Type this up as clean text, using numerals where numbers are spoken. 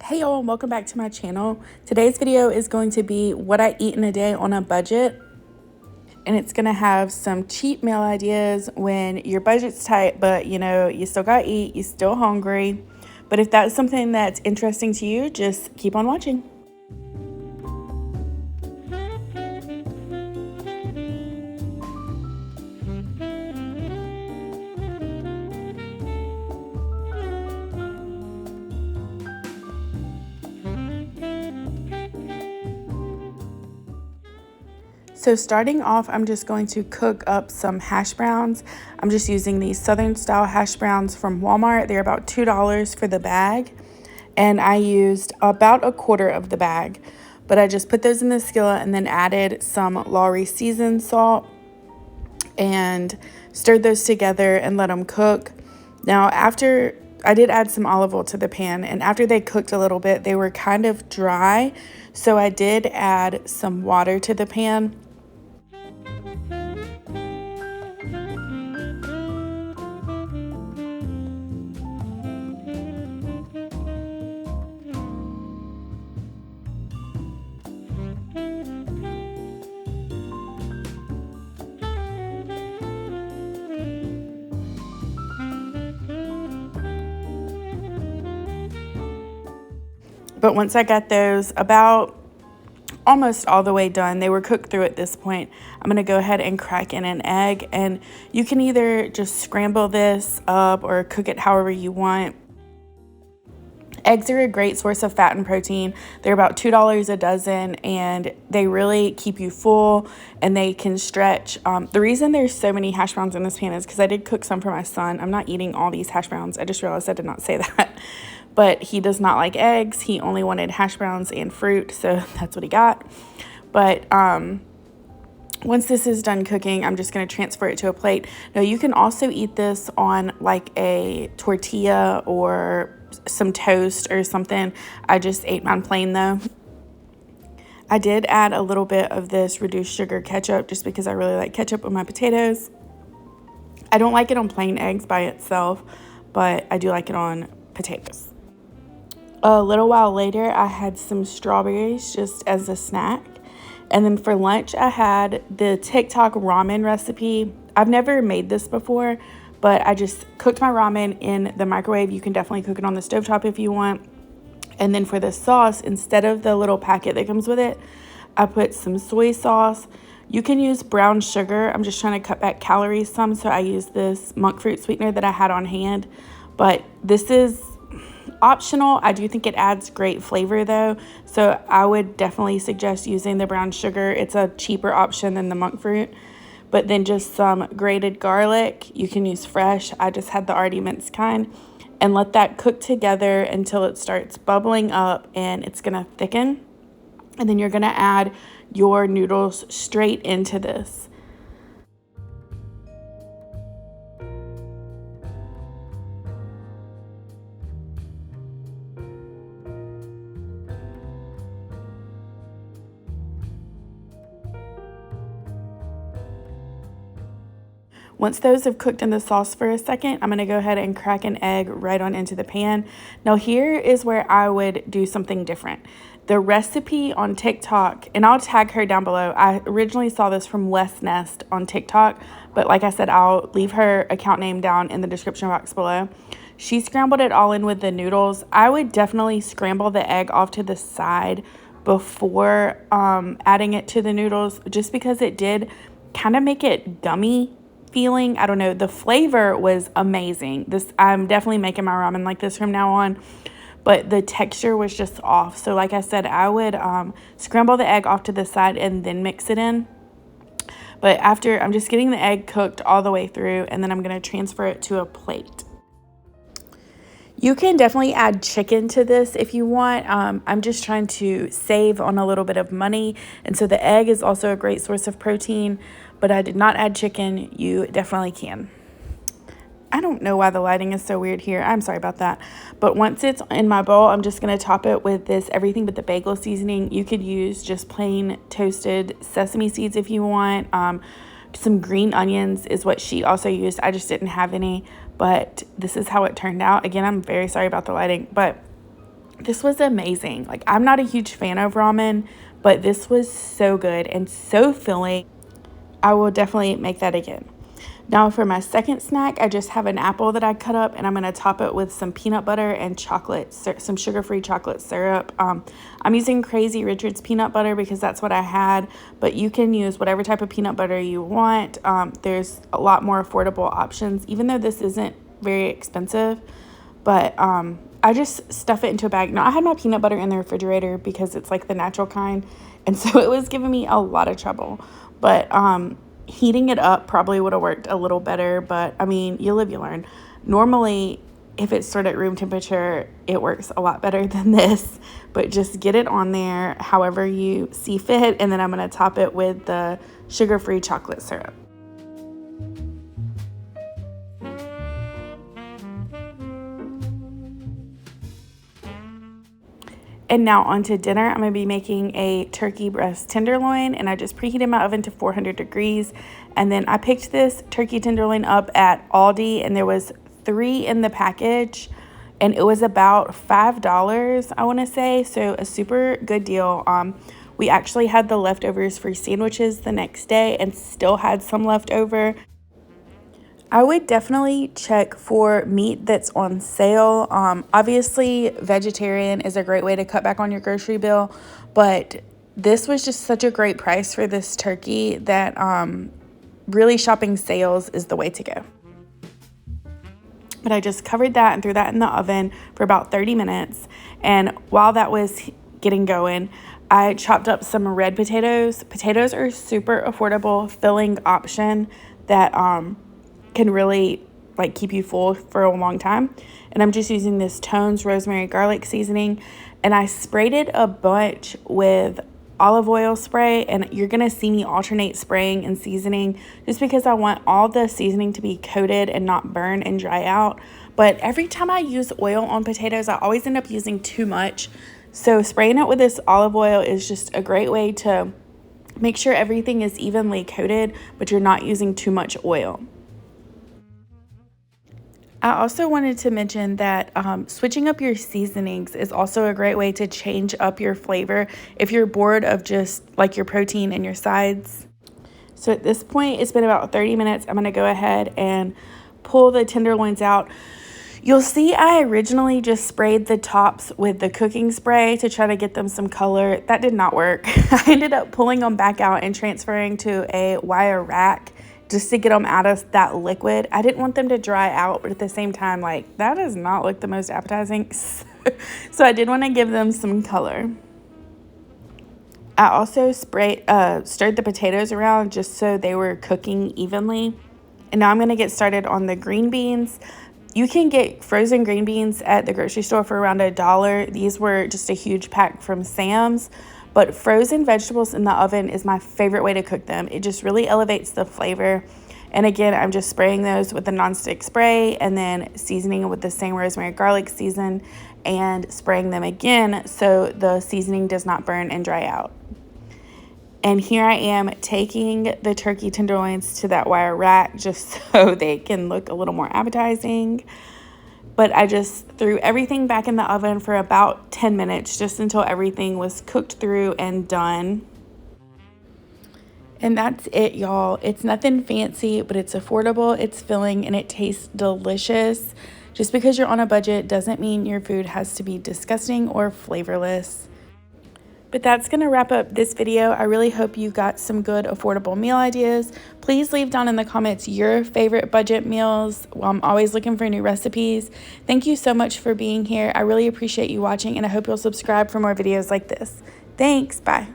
Hey y'all, welcome back to my channel. Today's video is going to be what I eat in a day on a budget, and it's gonna have some cheap meal ideas when your budget's tight, but you still gotta eat, you're still hungry. But if that's something that's interesting to you, just keep on watching. So starting off, I'm just going to cook up some hash browns. I'm just using these Southern style hash browns from Walmart. They're about $2 for the bag. And I used about a quarter of the bag. But I just put those in the skillet and then added some Lawry seasoned salt and stirred those together and let them cook. Now, after I did add some olive oil to the pan, and after they cooked a little bit, they were kind of dry. So I did add some water to the pan. But once I got those about almost all the way done, they were cooked through at this point, I'm going to go ahead and crack in an egg. And you can either just scramble this up or cook it however you want. Eggs are a great source of fat and protein. They're about $2 a dozen, and they really keep you full, and they can stretch. The reason there's so many hash browns in this pan is because I did cook some for my son. I'm not eating all these hash browns. I just realized I did not say that. But he does not like eggs. He only wanted hash browns and fruit, so that's what he got. But once this is done cooking, I'm just going to transfer it to a plate. Now, you can also eat this on like a tortilla or some toast or something. I just ate mine plain though. I did add a little bit of this reduced sugar ketchup just because I really like ketchup with my potatoes. I don't like it on plain eggs by itself, but I do like it on potatoes. A little while later, I had some strawberries just as a snack. And then for lunch, I had the TikTok ramen recipe. I've never made this before, but I just cooked my ramen in the microwave. You can definitely cook it on the stovetop if you want. And then for the sauce, instead of the little packet that comes with it, I put some soy sauce. You can use brown sugar. I'm just trying to cut back calories some, so I use this monk fruit sweetener that I had on hand. But this is optional. I do think it adds great flavor though, so I would definitely suggest using the brown sugar. It's a cheaper option than the monk fruit. But then just some grated garlic. You can use fresh. I just had the already minced kind. And let that cook together until it starts bubbling up and it's gonna thicken. And then you're gonna add your noodles straight into this. Once those have cooked in the sauce for a second, I'm going to go ahead and crack an egg right on into the pan. Now here is where I would do something different. The recipe on TikTok, and I'll tag her down below. I originally saw this from West Nest on TikTok, but like I said, I'll leave her account name down in the description box below. She scrambled it all in with the noodles. I would definitely scramble the egg off to the side before adding it to the noodles, just because it did kind of make it gummy feeling. I don't know, the flavor was amazing. I'm definitely making my ramen like this from now on, but the texture was just off. So like I said, I would scramble the egg off to the side and then mix it in. But after, I'm just getting the egg cooked all the way through, and then I'm going to transfer it to a plate. You can definitely add chicken to this if you want. I'm just trying to save on a little bit of money, and so the egg is also a great source of protein, but I did not add chicken. You definitely can. I don't know why the lighting is so weird here. I'm sorry about that. But once it's in my bowl, I'm just going to top it with this everything but the bagel seasoning. You could use just plain toasted sesame seeds if you want. Some green onions is what she also used. I just didn't have any, but this is how it turned out. Again, I'm very sorry about the lighting, but This was amazing. Like, I'm not a huge fan of ramen, but this was so good and so filling. I will definitely make that again. Now for my second snack, I just have an apple that I cut up, and I'm going to top it with some peanut butter and chocolate, some sugar-free chocolate syrup. I'm using Crazy Richard's peanut butter because that's what I had, but you can use whatever type of peanut butter you want. There's a lot more affordable options, even though this isn't very expensive, but I just stuff it into a bag. Now, I had my peanut butter in the refrigerator because it's like the natural kind, and so it was giving me a lot of trouble, but heating it up probably would have worked a little better, but I mean, you live, you learn. Normally, if it's stored at room temperature, it works a lot better than this, but just get it on there however you see fit, and then I'm going to top it with the sugar-free chocolate syrup. And now on to dinner. I'm going to be making a turkey breast tenderloin, and I just preheated my oven to 400 degrees. And then I picked this turkey tenderloin up at Aldi, and there was 3 in the package, and it was about $5, I want to say. So a super good deal. We actually had the leftovers for sandwiches the next day and still had some left over. I would definitely check for meat that's on sale. Obviously, vegetarian is a great way to cut back on your grocery bill, but this was just such a great price for this turkey that really shopping sales is the way to go. But I just covered that and threw that in the oven for about 30 minutes. And while that was getting going, I chopped up some red potatoes. Potatoes are a super affordable filling option that can really like keep you full for a long time. And I'm just using this Tone's rosemary garlic seasoning, and I sprayed it a bunch with olive oil spray, and you're gonna see me alternate spraying and seasoning just because I want all the seasoning to be coated and not burn and dry out. But every time I use oil on potatoes, I always end up using too much. So spraying it with this olive oil is just a great way to make sure everything is evenly coated, but you're not using too much oil. I also wanted to mention that switching up your seasonings is also a great way to change up your flavor if you're bored of just like your protein and your sides. So at this point, it's been about 30 minutes. I'm going to go ahead and pull the tenderloins out. You'll see I originally just sprayed the tops with the cooking spray to try to get them some color. That did not work. I ended up pulling them back out and transferring to a wire rack just to get them out of that liquid. I didn't want them to dry out, but at the same time, like, that does not look the most appetizing. So I did want to give them some color. I also stirred the potatoes around just so they were cooking evenly. And now I'm going to get started on the green beans. You can get frozen green beans at the grocery store for around $1. These were just a huge pack from Sam's. But frozen vegetables in the oven is my favorite way to cook them. It just really elevates the flavor. And again, I'm just spraying those with the nonstick spray and then seasoning with the same rosemary garlic season and spraying them again so the seasoning does not burn and dry out. And here I am taking the turkey tenderloins to that wire rack just so they can look a little more appetizing. But I just threw everything back in the oven for about 10 minutes just until everything was cooked through and done. And that's it, y'all. It's nothing fancy, but it's affordable, it's filling, and it tastes delicious. Just because you're on a budget doesn't mean your food has to be disgusting or flavorless. But that's going to wrap up this video. I really hope you got some good affordable meal ideas. Please leave down in the comments your favorite budget meals. I'm always looking for new recipes. Thank you so much for being here. I really appreciate you watching, and I hope you'll subscribe for more videos like this. Thanks. Bye.